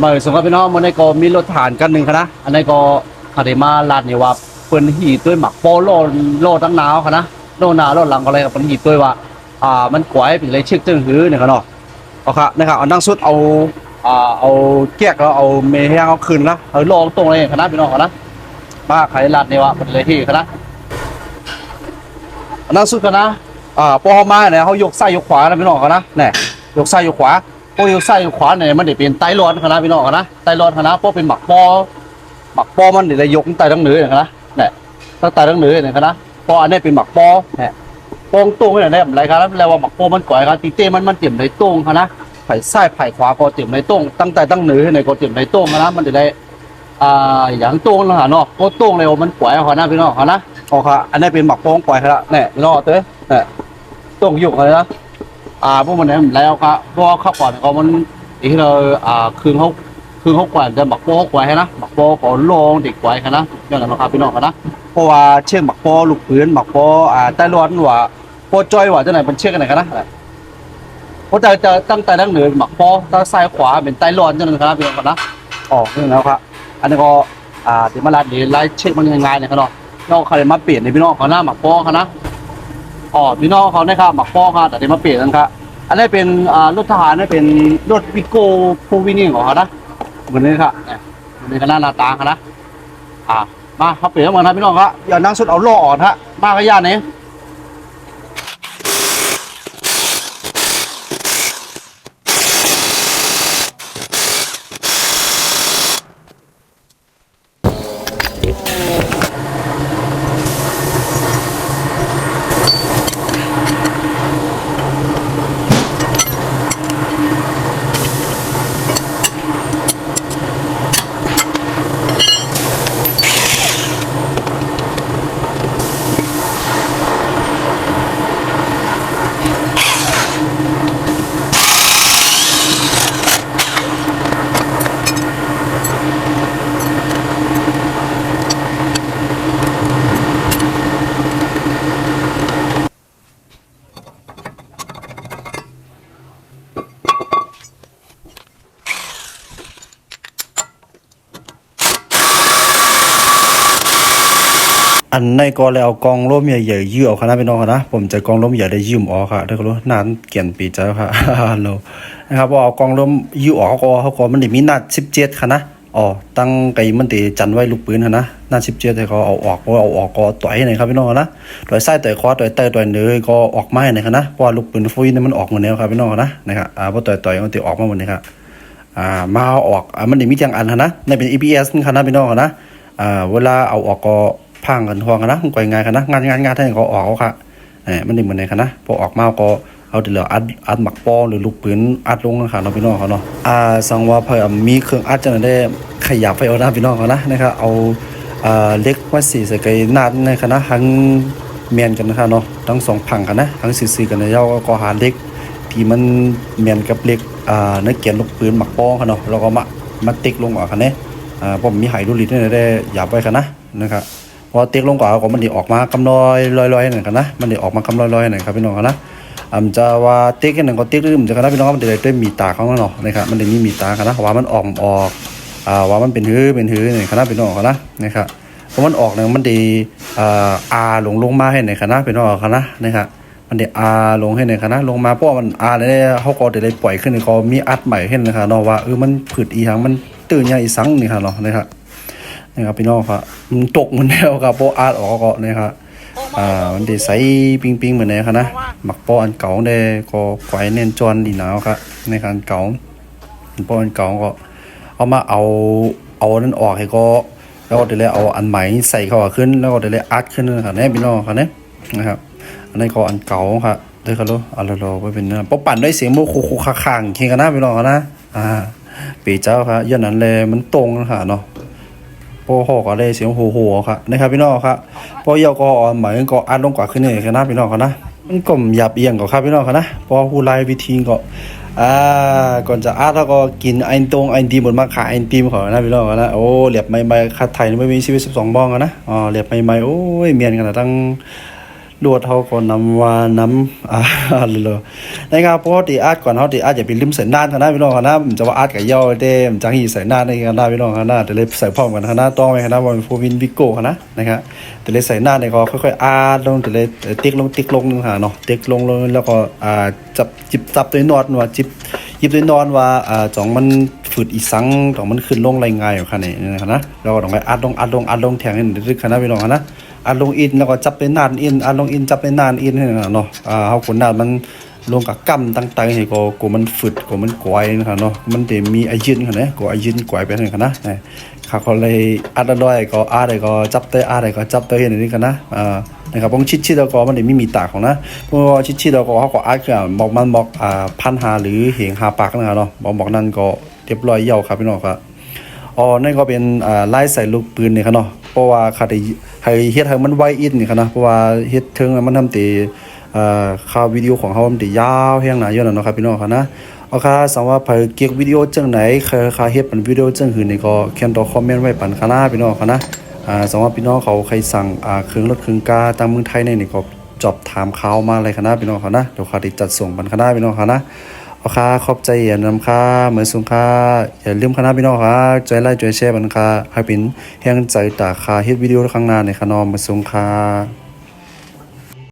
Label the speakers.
Speaker 1: มาสงครับพี่น้องมันในก็มีรถฐานกันหนึ่งคณะอันนี้ก็คาเดมาลาดเนี่ยว่าเปิ้นหีด้วยหมักโปโลตั้งหนาวคณะโลหนาวโลหลังก็อะไรกับเปิ้นหีด้วยว่ามันกวายเป็นไรเชือกจึงหื้อเนี่ยครับเนาะเอาครับนะครับเอานั่งสุดเอาแก้กแล้วเอาเมย์ให้เอาคืนนะเอาลองตรงเลยคณะพี่น้องคณะมาขายลาดเนี่ยว่าเป็นไรที่คณะนั่งสุดคณะพอเขามาเนี่ยเขายกซ้ายยกขวานะพี่น้องคณะเนี่ยยกซ้ายยกขวาพวกยกซ้ายยกขวาเนี่ยมันเดี๋ยวเป็นไตร้อนคณะพี่น้องคณะไตร้อนคณะพวกเป็นหมักปอมันเดี๋ยวจะยกตั้งแต่ทั้งเหนือเนี่ยนะเนี่ยตั้งแต่ทั้งเหนือเนี่ยนะปออันนี้เป็นหมักปอเนี่ยปองตรงเนี่ยได้อะไรครับแล้วว่าหมักปอมันก่อยครับตีเต้มันเต็มในตรงนะไผ่ซ้ายไผ่ขวาก็เต็มในตรงตั้งแต่ตั้งเหนือเนี่ยก็เต็มในตรงนะมันเดี๋ยวได้อย่างตรงนะฮะเนาะก็ตรงเลยมันก่อยเขานะพี่น้องเขานะอ๋อครับอันนี้เป็นหมักปองก่อยครับเนี่ยพี่น้องเต้เนี่ยตรงยุกเลยนะพวกมันเนี่ยแล้วครับพวกข้าวก่อนเขามันอีกเราคืนเขากว่าจะหมักโป้กว่าให้นะหมักโป้ก็ลงเด็กกว่าให้นะอย่างนั้นนะครับพี่น้องกันนะเพราะว่าเช่นหมักโป้ลูกปืนหมักโป้ใต้ร้อนว่าโป้จ้อยว่าจะไหนมันเชื่อกันไหนกันนะเพราะจะตั้งแต่ดั้งเหนือหมักโป้ตั้งซ้ายขวาเป็นใต้ร้อนจะนั้นครับพี่น้องกันนะอ๋อนี่แล้วครับอันนี้ก็เดี๋ยวมาลาดเดี๋ยวไล่เช็คมันยังไงเนี่ยครับนอกใครมาเปลี่ยนในพี่น้องเขาหน้าหมักโป้เขานะอ๋อพี่น้องเขาเนี่ยครับหมักโป้ครับแต่เดี๋ยวมาเปลี่ยนกันครับอันนี้เป็นรถทหารนี่เป็นรถวิโก้ฟูวินิ่งของเขานะเหมือนนี้ครับเหมือนในคณะนาตาครับนะมาเขาเปลี่ยนมานะพี่น้องครับอย่านั่งสุดเอาล่ออ่อนฮะมาก็ย่านนี้อันในก็เลยเอากองร่มใหญ่ๆยื้อเอาคณะพี่น้องนะผมจะกองร่มใหญ่ได้ยืมออกค่ะได้ก็รู้นานเกี่ยนปีเจ้าค่ะโลนะครับพอเอากองร่มยื้อออกเขาก็มันได้มีนัด17ค่ะนะอ๋อตั้งไก่มันตีจันไว้ลูกปืนนะนัด17ให้เขาเอาออกก็ต่อยไหนครับพี่น้องนะต่อยไส้ต่อยคอต่อยเตยต่อยเนื้อก็ออกไม้ไหนครับนะเพราะลูกปืนฟุยนี่มันออกหมดแล้วครับพี่น้องนะนะครับพอต่อยมันตีออกมาหมดเลยครับมาเอาออกมันได้มีจังอันนะในเป็น EPS ค่ะนะพี่น้องนะเวลาเอาออกก็พังกันทวงกันนะมันก่อยงานกันนะงานให้เขาออกค่ะมันนี่เหมือนในกันนะพอออกมาก็เอาเดี๋ยวอัดหมักปอหรือลูกปืนอัดลงนะคะเราพี่น้องเขาเนาะสังว่าเพิ่มมีเครื่องอัดจะได้ขยับไฟเอาหน้าพี่น้องเขานะนะครับเอาเล็กมาสีใส่ไก่นาดในคณะทั้งเมียนกันนะคะเนาะทั้งสองพังกันนะทั้งสีกันในเย้าก็หาเล็กที่มันเมียนกับเล็กนักเกียนลูกปืนหมักปอค่ะเนาะเราก็มาติ๊กลงออกกันเนี่ยผมมีหายดูลิตนี่ได้หยาบไปกันนะครับพอเตียกลงก่อนก็มันได้ออกมากำลอยลอยๆหน่อยกันนะมันได้ออกมากำลอยๆหน่อยครับพี่น้องนะจะว่าเตียกกันหนึ่งก็เตียกลืมจะกันนะพี่น้องมันได้มีตาเขาเนาะนะครับมันได้มีตากันนะว่ามันออกว่ามันเป็นหื้อเนี่ยครับพี่น้องนะครับเพราะมันออกเนี่ยมันได้ลงมาให้ในคณะพี่น้องนะครับมันได้ลงให้ในคณะลงมาเพราะมันเนี่ยเขาก็ได้ปล่อยขึ้นก็มีอัดใหม่ขึ้นนะครับเนาะว่ามันผืดอีหังมันตื่นยังอีสังนี่ครับเนาะนะครับพี่น้องครับมันตกเหมือนแล้วครับโปอาร์ตออกก็นะครับมันได้ใส่ปิ้งเหมือนนี้ครับนะหมักโปอันเก่าได้ก็ไฟเน้นจวนดีหนาวครับในการเก่าโปอันเก่าก็เอามาเอานั้นออกให้ก็แล้วก็เดี๋ยวเอาอันใหม่ใส่เข้าขึ้นแล้วก็เดี๋ยวอัดขึ้นนะครับเนี่ยพี่น้องครับเนี่ยนะครับอันนี้ก็อันเก่าครับด้วยครับลูกเอาเราไปเป็นนะป๊อปั่นด้วยเสียงโมคุข้างๆเคียงกันนะพี่น้องนะปีเจ้าครับย้อนนั้นเลยมันตรงนะครับเนาะพอหอกอะไรเสียงโหครับนะครับพี่น้องครับพอยาวก็หมายก็อัดลงกว่าขึ้นนี่ครับนะพี่น้องครับนะมันก็หยับเอียงกับครับพี่น้องครับนะพอผู้ไล่วิธีก็ก่อนจะอัดแล้วก็กินไอ้ตีหมดมาขายไอ้ตีมของนะพี่น้องครับนะโอ้เหลียบใหม่ๆคัดไทยไม่มีชีวิต12บ้องนะเหลียบใหม่ๆโอ้ยเมียนกันตั้ง ลวดเขาก็นำว่าน้ำเลยนะครับเพราะตีอาร์ตก่อนเขาตีอาร์ตอย่าไปลืมใส่น่านคณะพี่น้องคณะมันจะว่าอาร์ตกับย่อเด้มันจะหีใส่น่านในคณะพี่น้องคณะแต่เลยใส่พร้อมกันคณะต้องไหมคณะวันโฟวินวิโก้คณะนะครับแต่เลยใส่น่านในก็ค่อยๆอาร์ตลงแต่เลยติ๊กลงนึงหาเนาะติ๊กลงแล้วก็จับตัวนอดว่าหยิบตัวนอนว่าจ่องมันฝืดอีสังจ่องมันขึ้นลงไรง่ายอยู่ค่ะนี่นะแล้วก็ต้องไปอัดลงแทงให้ดึกคณะพี่น้องคณะอัดลงอินแล้วก็จับไปนานอินอัดลงอินจับไปนานอินให้เนาะเฮาคนนานมันลงกับกำต่างๆให้ก็มันฝืดก็มันกวายนะคะเนาะมันจะมีไอยืนค่ะนะก็ไอยืนกวายไปให้ค่ะนะเขาก็เลยอัดด้อยก็อาได้ก็จับเตยอาได้ก็จับเตยอย่างนี้กันนะนะครับบางชิดแล้วก็มันไม่มีตาของนะเพราะว่าชิดแล้วก็เขาก็อาดคือบอกมันบอกพันหาหรือเหงหาปากนะเนาะบอกนั่นก็เรียบร้อยเยี่ยวครับพี่น้องครับนั่นก็เป็นไล่ใส่ลูกปืนนี่ครับเนาะเพราะว่าเขาได้ให้เฮ็ดให้มันไวอินนี่ครับนะเพราะว่าเฮ็ดถึงมันทำตีข่าววิดีโอของเขามันตียาวแห้งหนาเยอะเนาะครับพี่น้องครับนะเอาค่ะสำหรับใครเกี่ยววิดีโอจังไหนใครเฮ็ดเป็นวิดีโอจังหื่นนี่ก็เขียนตัวคอมเมนต์ไว้ปันค่ะนะพี่น้องครับนะสำหรับพี่น้องเขาใครสั่งเครื่องรถเครื่องกาตามเมืองไทยนี่ก็จอบถามข่าวมาเลยค่ะนะพี่น้องครับนะเดี๋ยวเขาได้จัดส่งปันค่ะนะพี่น้องครับนะเอาค่ะขอบใจอย่านำค่ะเหมือนสุงค่ะอย่าลืมค่ะนะพี่น้องค่ะใจไลค์ใจแชร์ปันค่ะให้เป็นแห่งใจตาค่ะเฮ็ดวิดีโอครั้งหน้าในค่ะน้องเหมือนสุงค่ะ